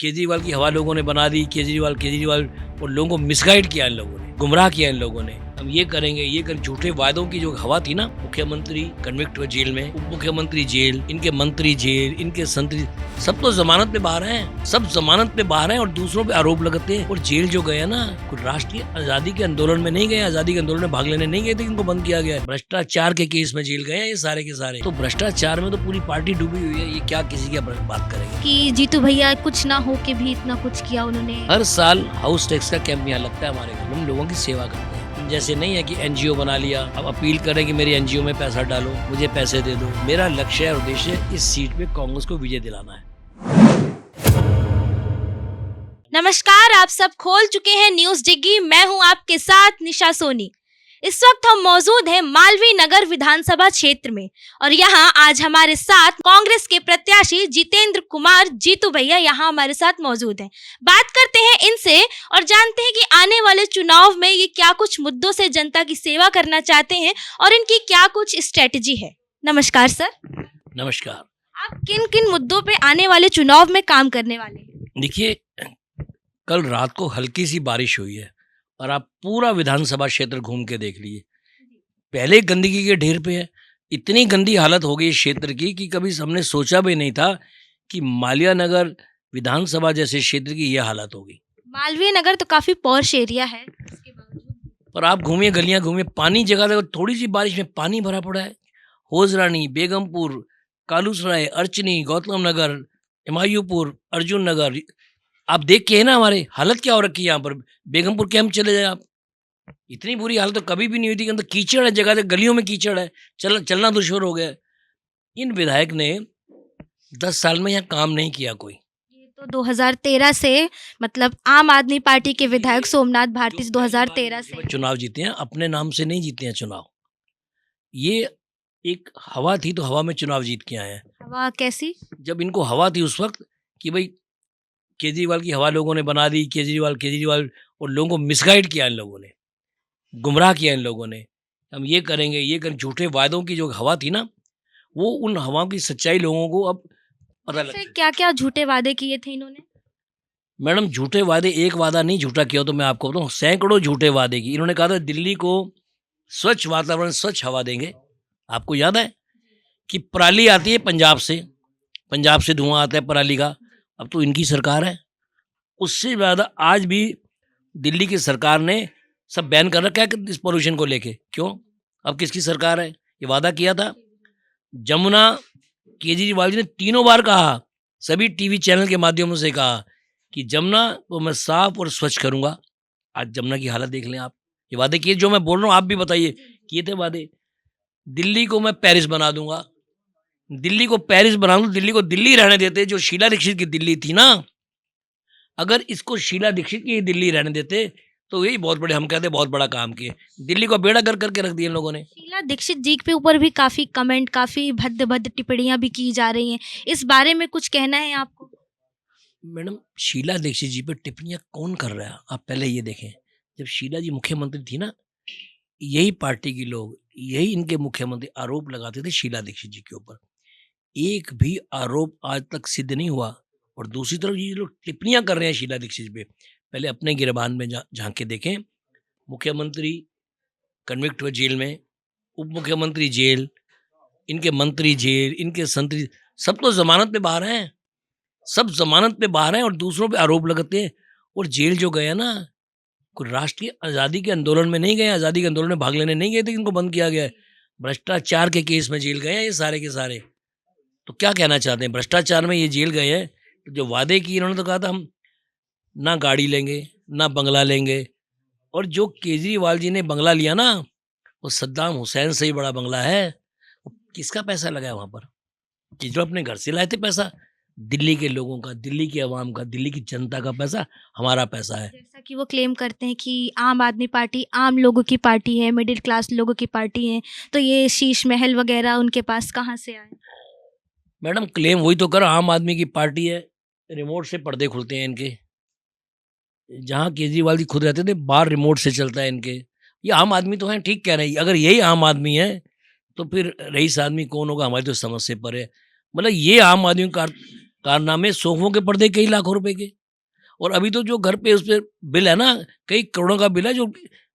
केजरीवाल की हवा लोगों ने बना दी। केजरीवाल और लोगों को मिसगाइड किया इन लोगों ने, गुमराह किया इन लोगों ने। हम ये करेंगे, ये कर झूठे वायदों की जो हवा थी ना, मुख्यमंत्री कन्विक्ट हुए जेल में, उप मुख्यमंत्री जेल, इनके मंत्री जेल, इनके संतरी सब तो जमानत पे बाहर हैं, सब जमानत पे बाहर हैं और दूसरों पे आरोप लगाते हैं। और जेल जो गए ना, कोई राष्ट्रीय आजादी के आंदोलन में नहीं गए, आजादी के आंदोलन में भाग लेने नहीं गए थे, इनको बंद किया गया है। भ्रष्टाचार के केस में जेल गए हैं ये सारे के सारे। तो भ्रष्टाचार में तो पूरी पार्टी डूबी हुई है, ये क्या किसी की बात करेंगे। कि जीतू भैया कुछ ना हो के भी इतना कुछ किया उन्होंने। हर साल हाउस टैक्स का कैंप यहाँ लगता है हमारे घर, हम लोगों की सेवा करते हैं। जैसे नहीं है कि एनजीओ बना लिया, अब अपील करें कि मेरी एनजीओ में पैसा डालो, मुझे पैसे दे दो। मेरा लक्ष्य और उद्देश्य इस सीट पे कांग्रेस को विजय दिलाना है। नमस्कार, आप सब खोल चुके हैं न्यूज डिग्गी। मैं हूं आपके साथ निशा सोनी। इस वक्त हम मौजूद हैं मालवीय नगर विधानसभा क्षेत्र में और यहाँ आज हमारे साथ कांग्रेस के प्रत्याशी जितेंद्र कुमार जीतू भैया यहाँ हमारे साथ मौजूद हैं। बात करते हैं इनसे और जानते हैं कि आने वाले चुनाव में ये क्या कुछ मुद्दों से जनता की सेवा करना चाहते हैं और इनकी क्या कुछ स्ट्रेटजी है। नमस्कार सर। नमस्कार। आप किन किन मुद्दों पे आने वाले चुनाव में काम करने वाले हैं? देखिए, कल रात को हल्की सी बारिश हुई है और आप पूरा विधानसभा क्षेत्र घूम के देख लिए, पहले गंदगी के ढेर पे है। इतनी गंदी हालत हो गई इस क्षेत्र की कि कभी हमने सोचा भी नहीं था कि माल्या नगर विधानसभा जैसे क्षेत्र की यह हालत होगी। मालवीय नगर तो काफी पॉश एरिया है, इसके बावजूद पर आप घूमिए, गलियां घूमिए, पानी जगह जगह थोड़ी सी बारिश में पानी भरा पड़ा है। होजरानी, बेगमपुर, कालूसराय, अर्चनी, गौतम नगर, हिमायूपुर, अर्जुन नगर, आप देख के है ना हमारे हालत क्या हो रखी है। यहाँ पर बेगमपुर कैंप चले जाए आप, इतनी बुरी हालत तो कभी भी नहीं हुई थी। अंदर कीचड़ है, जगह जगह गलियों में कीचड़ है, चलना दुश्वार हो गया। इन विधायक ने 10 साल में यहाँ काम नहीं किया कोई। ये तो 2013 से मतलब आम आदमी पार्टी के विधायक सोमनाथ भारती 2013 से चुनाव जीते हैं, अपने नाम से नहीं जीते हैं चुनाव। ये एक हवा थी तो हवा में चुनाव जीत के आए हैं। हवा कैसी? जब इनको हवा थी उस वक्त कि भाई केजरीवाल की हवा लोगों ने बना दी। केजरीवाल और लोगों को मिसगाइड किया इन लोगों ने, गुमराह किया इन लोगों ने। हम ये करेंगे, ये कर झूठे वायदों की जो हवा थी ना, वो उन हवाओं की सच्चाई लोगों को अब पता लग। क्या क्या झूठे वादे किए थे इन्होंने? मैडम, झूठे वादे, एक वादा नहीं झूठा किया तो मैं आपको बताऊँ, सैकड़ों झूठे वादे की। इन्होंने कहा था दिल्ली को स्वच्छ वातावरण, स्वच्छ हवा देंगे। आपको याद है कि पराली आती है पंजाब से धुआं आता है पराली का। अब तो इनकी सरकार है, उससे ज़्यादा आज भी दिल्ली की सरकार ने सब बैन कर रखा है इस पोल्यूशन को लेके। क्यों? अब किसकी सरकार है? ये वादा किया था जमुना, केजरीवाल जी ने 3 बार कहा, सभी टीवी चैनल के माध्यम से कहा कि जमुना को मैं साफ और स्वच्छ करूंगा। आज जमुना की हालत देख लें आप। ये वादे किए, जो मैं बोल रहा हूँ आप भी बताइए, किए थे वादे। दिल्ली को मैं पेरिस बना दूंगा, दिल्ली को पेरिस बना दूं, दिल्ली को दिल्ली रहने देते। जो शीला दीक्षित की दिल्ली थी ना, अगर इसको शीला दीक्षित की दिल्ली रहने देते तो यही बहुत बड़े, हम कहते बहुत बड़ा काम किए। दिल्ली को बेड़ा कर करके रख दिया इन लोगों ने। शीला दीक्षित जी के ऊपर भी काफी कमेंट, काफी भद्द टिप्पणियां भी की जा रही हैं, इस बारे में कुछ कहना है आपको? मैडम, शीला दीक्षित जी पे टिप्पणियां कौन कर रहा है? आप पहले ये देखें, जब शीला जी मुख्यमंत्री थी ना, यही पार्टी के लोग, यही इनके मुख्यमंत्री आरोप लगाते थे शीला दीक्षित जी के ऊपर। एक भी आरोप आज तक सिद्ध नहीं हुआ। और दूसरी तरफ ये लोग टिप्पणियां कर रहे हैं शीला दीक्षित पे। पहले अपने गिरबान में झांक के देखें। मुख्यमंत्री कन्विक्ट हुए जेल में, उप मुख्यमंत्री जेल, इनके मंत्री जेल, इनके संतरी सब तो जमानत पे बाहर हैं, सब जमानत पे बाहर हैं और दूसरों पे आरोप लगाते हैं। और जेल जो गए ना, कोई राष्ट्रीय आज़ादी के आंदोलन में नहीं गए, आज़ादी के आंदोलन में भाग लेने नहीं गए थे, इनको बंद किया गया है। भ्रष्टाचार के केस में जेल गए हैं ये सारे के सारे। तो क्या कहना चाहते हैं? भ्रष्टाचार में ये जेल गए हैं। तो जो वादे किए इन्होंने, तो कहा था हम ना गाड़ी लेंगे, ना बंगला लेंगे। और जो केजरीवाल जी ने बंगला लिया ना, वो सद्दाम हुसैन से ही बड़ा बंगला है। किसका पैसा लगा है वहाँ पर? केजरीवाल अपने घर से लाए थे पैसा, दिल्ली के लोगों का, दिल्ली की आवाम का, दिल्ली की जनता का पैसा, हमारा पैसा है। जैसा कि वो क्लेम करते हैं कि आम आदमी पार्टी आम लोगों की पार्टी है, मिडिल क्लास लोगों की पार्टी है, तो ये शीश महल वगैरह उनके पास कहाँ से आए? मैडम, क्लेम वही तो कर, आम आदमी की पार्टी है। रिमोट से पर्दे खुलते हैं इनके। जहाँ केजरीवाल जी खुद रहते थे, बाहर रिमोट से चलता है इनके। ये आम आदमी तो हैं, ठीक कह रहे हैं। अगर यही आम आदमी है तो फिर रईस आदमी कौन होगा? हमारी तो समझ से परे। मतलब ये आम आदमी का कारनामे, सोफों के पर्दे कई लाखों रुपए के। और अभी तो जो घर पे उस पे बिल है ना, कई करोड़ों का बिल है जो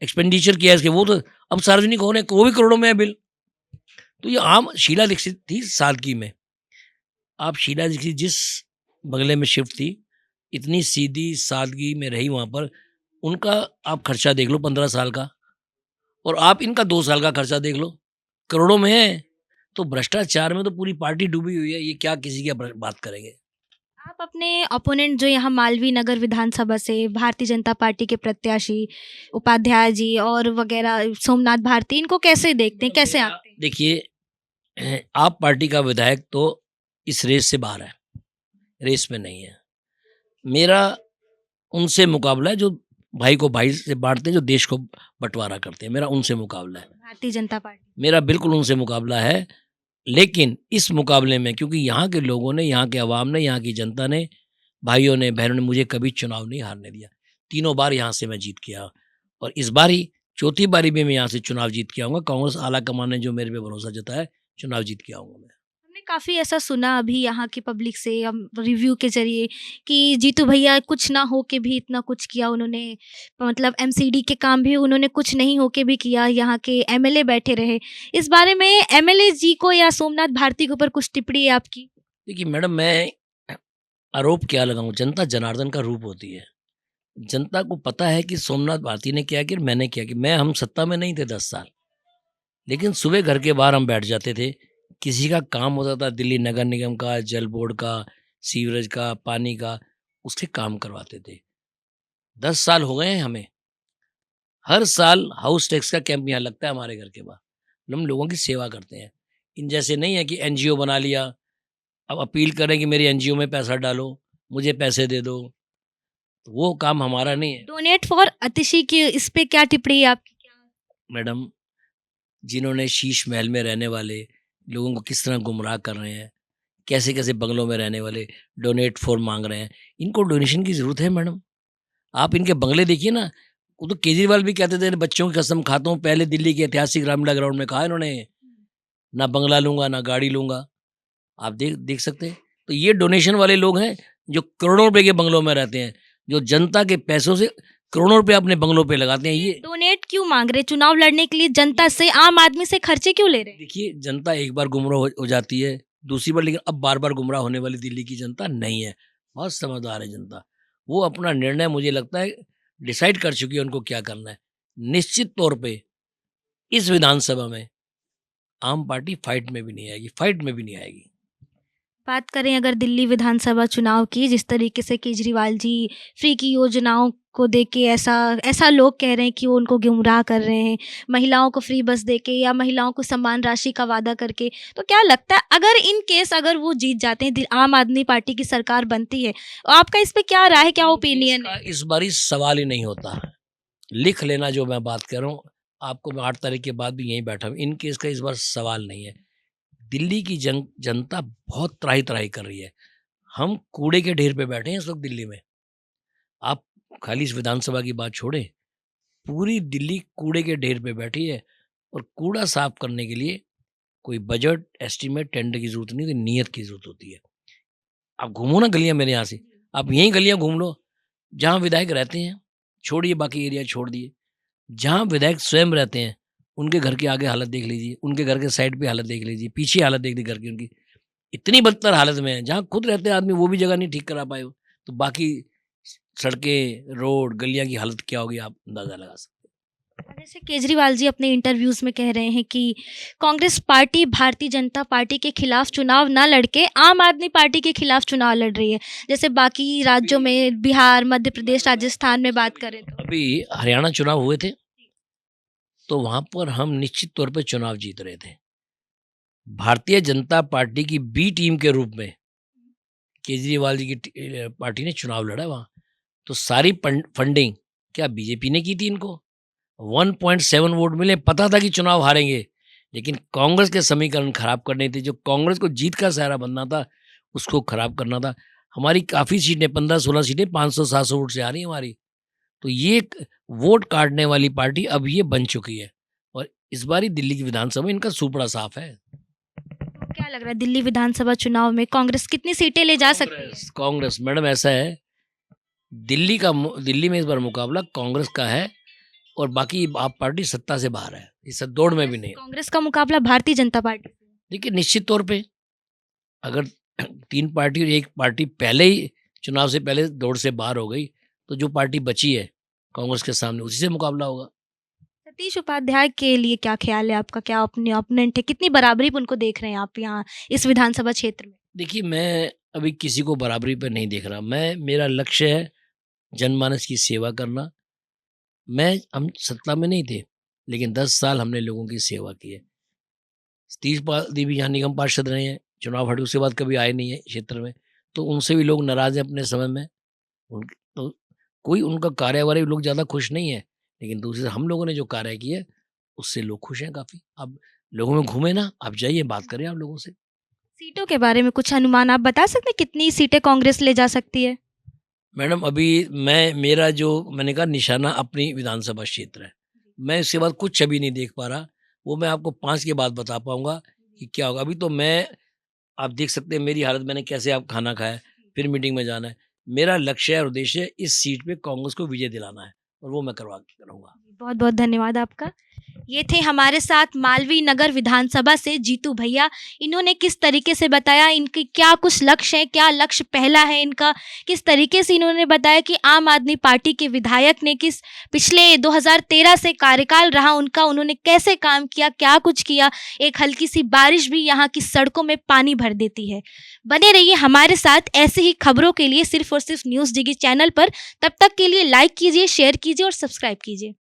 एक्सपेंडिचर किया है इसके, वो तो अब सार्वजनिक हो रहे हैं, वो भी करोड़ों में है बिल। तो ये आम शीला दीक्षित थी सादगी में। आप शीला दीक्षित जिस बंगले में शिफ्ट थी, इतनी सीधी सादगी में रही वहाँ पर, उनका आप खर्चा देख लो 15 साल का, और आप इनका 2 साल का खर्चा देख लो, करोड़ों में है। तो भ्रष्टाचार में तो पूरी पार्टी डूबी हुई है, ये क्या किसी की बात करेंगे। आप अपने ओपोनेंट जो यहाँ मालवीय नगर विधानसभा से भारतीय जनता पार्टी के प्रत्याशी उपाध्याय जी और वगैरह सोमनाथ भारती, इनको कैसे देखते हैं, कैसे आते हैं? देखिए, आप पार्टी का विधायक तो इस रेस से बाहर है, रेस में नहीं है। मेरा उनसे मुकाबला है जो भाई को भाई से बांटते हैं, जो देश को बंटवारा करते हैं, मेरा उनसे मुकाबला है। भारतीय जनता पार्टी। मेरा बिल्कुल उनसे मुकाबला है। लेकिन इस मुकाबले में, क्योंकि यहाँ के लोगों ने, यहाँ के अवाम ने, यहाँ की जनता ने, भाइयों ने, बहनों ने मुझे कभी चुनाव नहीं हारने दिया। 3 बार यहाँ से मैं जीत के आया, और इस बारी चौथी बारी भी मैं यहाँ से चुनाव जीत के आऊँगा। कांग्रेस आला कमान ने जो मेरे पे भरोसा जताया है, चुनाव जीत के आऊँगा मैं। हमने काफ़ी ऐसा सुना अभी यहाँ की पब्लिक से, हम रिव्यू के जरिए, कि जीतू भैया कुछ ना हो के भी इतना कुछ किया उन्होंने, मतलब एमसीडी के काम भी उन्होंने कुछ नहीं हो के भी किया, यहाँ के एमएलए बैठे रहे। इस बारे में एमएलए जी को या सोमनाथ भारती के ऊपर कुछ टिप्पणी है आपकी? देखिए मैडम, मैं आरोप क्या लगाऊं, जनता जनार्दन का रूप होती है। जनता को पता है कि सोमनाथ भारती ने क्या किया, मैंने क्या किया। हम सत्ता में नहीं थे 10 साल, लेकिन सुबह घर के बाहर हम बैठ जाते थे। किसी का काम होता था, दिल्ली नगर निगम का, जल बोर्ड का, सीवरेज का, पानी का, उसके काम करवाते थे। 10 साल हो गए हैं हमें। हर साल हाउस टैक्स का कैंप यहाँ लगता है हमारे घर के बाहर। हम लोगों की सेवा करते हैं। इन जैसे नहीं है कि एनजीओ बना लिया, अब अपील करें कि मेरी एनजीओ में पैसा डालो, मुझे पैसे दे दो। तो वो काम हमारा नहीं है। डोनेट फॉर अतिशी की इस पे क्या टिप्पणी है आपकी? मैडम, जिन्होंने शीश महल में रहने वाले लोगों को किस तरह गुमराह कर रहे हैं, कैसे कैसे बंगलों में रहने वाले डोनेट फॉर मांग रहे हैं, इनको डोनेशन की ज़रूरत है मैडम। आप इनके बंगले देखिए ना, वो तो केजरीवाल भी कहते थे बच्चों की कसम खाता हूँ, पहले दिल्ली के ऐतिहासिक रामलीला ग्राउंड में कहा इन्होंने, ना बंगला लूंगा ना गाड़ी लूंगा। आप देख देख सकते हैं। तो ये डोनेशन वाले लोग हैं जो करोड़ों रुपए के बंगलों में रहते हैं, जो जनता के पैसों से करोड़ों रुपए अपने बंगलों पे लगाते हैं। ये डोनेट क्यों मांग रहे? चुनाव लड़ने के लिए जनता से, आम आदमी से खर्चे क्यों ले रहे? देखिए, जनता एक बार गुमराह हो जाती है, दूसरी बार, लेकिन अब बार बार गुमराह होने वाली दिल्ली की जनता नहीं है। बहुत समझदार है जनता। वो अपना निर्णय, मुझे लगता है, डिसाइड कर चुकी है उनको क्या करना है। निश्चित तौर पे इस विधानसभा में आम पार्टी फाइट में भी नहीं आएगी, फाइट में भी नहीं आएगी। बात करें अगर दिल्ली विधानसभा चुनाव की, जिस तरीके से केजरीवाल जी फ्री की योजनाओं को देके ऐसा लोग कह रहे हैं कि वो उनको गुमराह कर रहे हैं, महिलाओं को फ्री बस देके या महिलाओं को सम्मान राशि का वादा करके, तो क्या लगता है अगर इन केस अगर वो जीत जाते हैं, आम आदमी पार्टी की सरकार बनती है, तो आपका इस पे क्या राय है, क्या ओपिनियन है? इस बारी सवाल ही नहीं होता। लिख लेना जो मैं बात कर रहा हूँ, आपको मैं 8 तारीख के बाद भी यहीं बैठा हूँ। इन केस का इस बार सवाल नहीं है। दिल्ली की जनता बहुत त्राही कर रही है। हम कूड़े के ढेर पे बैठे हैं इस वक्त दिल्ली में। आप खाली इस विधानसभा की बात छोड़ें, पूरी दिल्ली कूड़े के ढेर पे बैठी है, और कूड़ा साफ करने के लिए कोई बजट, एस्टीमेट, टेंडर की जरूरत नहीं होती, नीयत की जरूरत होती है। आप घूमो ना गलियां मेरे यहाँ से, आप यही गलियां घूम लो जहाँ विधायक रहते हैं, छोड़िए बाकी एरिया छोड़ दिए। जहाँ विधायक स्वयं रहते हैं, उनके घर के आगे हालत देख लीजिए, उनके घर के साइड पे हालत देख लीजिए, पीछे हालत देख लीजिए घर की उनकी, इतनी बदतर हालत में है। जहाँ खुद रहते हैं आदमी, वो भी जगह नहीं ठीक करा पाए हो, तो बाकी सड़कें, रोड, गलियां की हालत क्या होगी आप अंदाजा लगा सकते हैं। जैसे केजरीवाल जी अपने इंटरव्यूज में कह रहे हैं कि कांग्रेस पार्टी भारतीय जनता पार्टी के खिलाफ चुनाव ना लड़के आम आदमी पार्टी के खिलाफ चुनाव लड़ रही है, जैसे बाकी राज्यों में बिहार, मध्य प्रदेश, राजस्थान में बात करें तो। अभी हरियाणा चुनाव हुए थे, तो वहां पर हम निश्चित तौर पर चुनाव जीत रहे थे। भारतीय जनता पार्टी की बी टीम के रूप में केजरीवाल जी की पार्टी ने चुनाव लड़ा वहां। तो सारी फंडिंग क्या बीजेपी ने की थी? इनको 1.7 वोट मिले। पता था कि चुनाव हारेंगे, लेकिन कांग्रेस के समीकरण खराब करने थे। जो कांग्रेस को जीत का सहारा बनना था, उसको खराब करना था। हमारी काफ़ी सीटें, 15-16 सीटें 500-700 वोट से आ रही हैं हमारी। तो ये एक वोट काटने वाली पार्टी अब ये बन चुकी है, और इस बारी दिल्ली की विधानसभा में इनका सुपड़ा साफ है। क्या लग रहा है दिल्ली विधानसभा चुनाव में कांग्रेस कितनी सीटें ले जा सकती है? कांग्रेस मैडम ऐसा है, दिल्ली में इस बार मुकाबला कांग्रेस का है और बाकी आप पार्टी सत्ता से बाहर है, इस दौड़ में भी नहीं है। कांग्रेस का मुकाबला भारतीय जनता पार्टी से है। देखिए निश्चित तौर पे अगर 3 पार्टी और एक पार्टी पहले ही चुनाव से पहले दौड़ से बाहर हो गई तो जो पार्टी बची है कांग्रेस के सामने उसी से मुकाबला होगा। सतीश उपाध्याय के लिए क्या ख्याल है आपका? क्या अपने ओपोनेंट है? कितनी बराबरी पे उनको देख रहे हैं आप यहाँ इस विधानसभा क्षेत्र में? देखिए मैं अभी किसी को बराबरी पर नहीं देख रहा, मेरा लक्ष्य है जनमानस की सेवा करना। हम सत्ता में नहीं थे लेकिन 10 साल हमने लोगों की सेवा की है। सतीश पाल भी यहाँ निगम पार्षद रहे हैं, चुनाव हटे उसके बाद कभी आए नहीं है क्षेत्र में, तो उनसे भी लोग नाराज हैं अपने समय में। तो कोई उनका कार्य वाले लोग ज़्यादा खुश नहीं है, लेकिन दूसरे हम लोगों ने जो कार्य किया है उससे लोग खुश हैं काफ़ी। अब लोगों में घूमे ना, आप जाइए बात करें आप लोगों से। सीटों के बारे में कुछ अनुमान आप बता सकते हैं कितनी सीटें कांग्रेस ले जा सकती है? मैडम अभी मेरा जो मैंने कहा निशाना अपनी विधानसभा क्षेत्र है, मैं इसके बाद कुछ अभी नहीं देख पा रहा। वो मैं आपको 5 के बाद बता पाऊंगा कि क्या होगा। अभी तो आप देख सकते हैं मेरी हालत, मैंने कैसे आप खाना खाया, फिर मीटिंग में जाना है। मेरा लक्ष्य और उद्देश्य है इस सीट पे कांग्रेस को विजय दिलाना है और वो मैं करूँगा। बहुत बहुत धन्यवाद आपका। ये थे हमारे साथ मालवीय नगर विधानसभा से जीतू भैया। इन्होंने किस तरीके से बताया इनके क्या कुछ लक्ष्य हैं, क्या लक्ष्य पहला है इनका, किस तरीके से इन्होंने बताया कि आम आदमी पार्टी के विधायक ने किस पिछले 2013 से कार्यकाल रहा उनका, उन्होंने कैसे काम किया, क्या कुछ किया। एक हल्की सी बारिश भी यहाँ की सड़कों में पानी भर देती है। बने रहिए हमारे साथ ऐसे ही खबरों के लिए सिर्फ और सिर्फ न्यूज़ डिगी चैनल पर। तब तक के लिए लाइक कीजिए, शेयर कीजिए और सब्सक्राइब कीजिए।